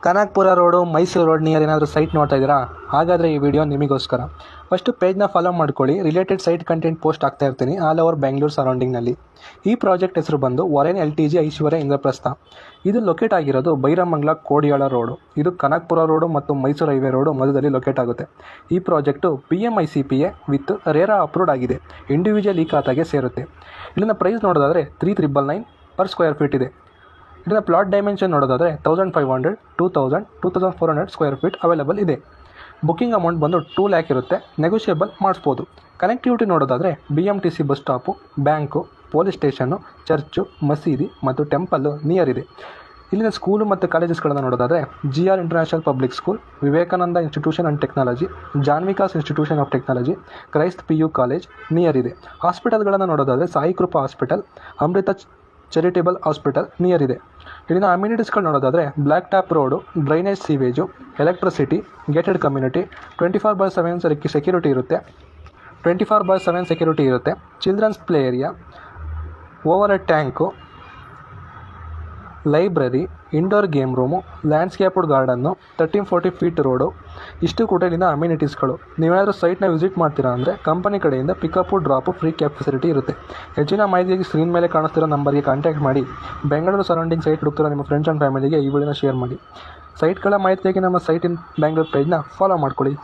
Kanakapura road Mysuru road near ಏನಾದರೂ site ನೋಡ್ತಾ ಇದ್ದೀರಾ? ಹಾಗಾದರೆ ಈ ವಿಡಿಯೋ ನಿಮಗೋಸ್ಕರ. ಫಸ್ಟು ಪೇಜ್ನ ಫಾಲೋ ಮಾಡ್ಕೊಳ್ಳಿ. ರಿಲೇಟೆಡ್ ಸೈಟ್ ಕಂಟೆಂಟ್ ಪೋಸ್ಟ್ ಆಗ್ತಾ ಇರ್ತೀನಿ ಆಲ್ ಓವರ್ ಬೆಂಗಳೂರು ಸರೌಂಡಿಂಗ್ನಲ್ಲಿ. ಈ ಪ್ರಾಜೆಕ್ಟ್ ಹೆಸರು ಬಂದು ಒರೇನ್ LTG ಐಶ್ವರ್ಯ ಇಂದ್ರಪ್ರಸ್ಥ. ಇದು ಲೊಕೇಟ್ ಆಗಿರೋದು ಬೈರಮಂಗಲ ಕೋಡಿಯಾಳ ರೋಡು. ಇದು ಕನಕಪುರ ರೋಡು ಮತ್ತು ಮೈಸೂರು ಹೈವೇ ರೋಡು ಮಧ್ಯದಲ್ಲಿ ಲೊಕೇಟ್ ಆಗುತ್ತೆ. ಈ project PMICPA with RERA approved ಆಗಿದೆ. ಇಂಡಿವಿಜುವಲ್ ಈ ಖಾತೆಗೆ ಸೇರುತ್ತೆ. ಇಲ್ಲಿನ ಪ್ರೈಸ್ ನೋಡೋದಾದರೆ 3,999 per ಸ್ಕ್ವೇರ್ ಫೀಟ್ ಇದೆ. ಇದರ ಪ್ಲಾಟ್ ಡೈಮೆನ್ಷನ್ ನೋಡೋದಾದರೆ 1500, 2000, 2400 ಸ್ಕ್ವೇರ್ ಫೀಟ್ ಅವೈಲೇಬಲ್ ಇದೆ. ಬುಕ್ಕಿಂಗ್ ಅಮೌಂಟ್ ಬಂದು 2 lakh ಇರುತ್ತೆ. ನೆಗೋಷಿಯೇಬಲ್ ಮಾಡಿಸ್ಬೋದು. ಕನೆಕ್ಟಿವಿಟಿ ನೋಡೋದಾದರೆ BMTC bus stop, bank, police station, church, ಮಸೀದಿ ಮತ್ತು ಟೆಂಪಲ್ಲು ನಿಯರ್ ಇದೆ. ಇಲ್ಲಿನ ಸ್ಕೂಲು ಮತ್ತು ಕಾಲೇಜಸ್ಗಳನ್ನು ನೋಡೋದಾದರೆ GR international public school, Vivekananda institution and technology, Janvikas institution of technology, Christ PU college near ಇದೆ. ಹಾಸ್ಪಿಟಲ್ಗಳನ್ನು ನೋಡೋದಾದರೆ Sai Krupa hospital, Amrita charitable hospital near ಇದೆ. ಇಲ್ಲಿನ ಅಮ್ಯುನಿಟೀಸ್ಗಳು ನೋಡೋದಾದರೆ black top road, drainage, sewage, electricity, gated community, 24/7 security ಇರುತ್ತೆ. 24/7 ಸೆಕ್ಯೂರಿಟಿ ಇರುತ್ತೆ. Children's play area, overhead tank, library, indoor game room, landscaped ಗಾರ್ಡನ್ನು, 1340 ಫೀಟ್ ರೋಡು. ಇಷ್ಟು ಕೂಡ ಇಲ್ಲಿನ ಅಮ್ಯುನಿಟೀಸ್ಗಳು. ನೀವೇನಾದರೂ ಸೈಟ್ನ ವಿಸಿಟ್ ಮಾಡ್ತೀರಾ ಅಂದರೆ ಕಂಪನಿ ಕಡೆಯಿಂದ pickup drop free cab facility ಇರುತ್ತೆ. ಹೆಚ್ಚಿನ ಮಾಹಿತಿಗೆ ಸ್ಕ್ರೀನ್ ಮೇಲೆ ಕಾಣಿಸ್ತಿರೋ ನಂಬರ್ಗೆ ಕಾಂಟ್ಯಾಕ್ಟ್ ಮಾಡಿ. ಬೆಂಗಳೂರು ಸರೌಂಡಿಂಗ್ ಸೈಟ್ ಹುಡುಕ್ತಿರೋ ನಿಮ್ಮ ಫ್ರೆಂಡ್ಸ್ ಆ್ಯಂಡ್ ಫ್ಯಾಮಿಲಿಗೆ ಈ ವಿಡಿಯೋನ ಶೇರ್ ಮಾಡಿ. ಸೈಟ್ಗಳ ಮಾಹಿತಿಯಾಗಿ ನಮ್ಮ ಸೈಟ್ ಇನ್ ಬೆಂಗಳೂರು ಪೇಜ್ನ ಫಾಲೋ ಮಾಡ್ಕೊಳ್ಳಿ.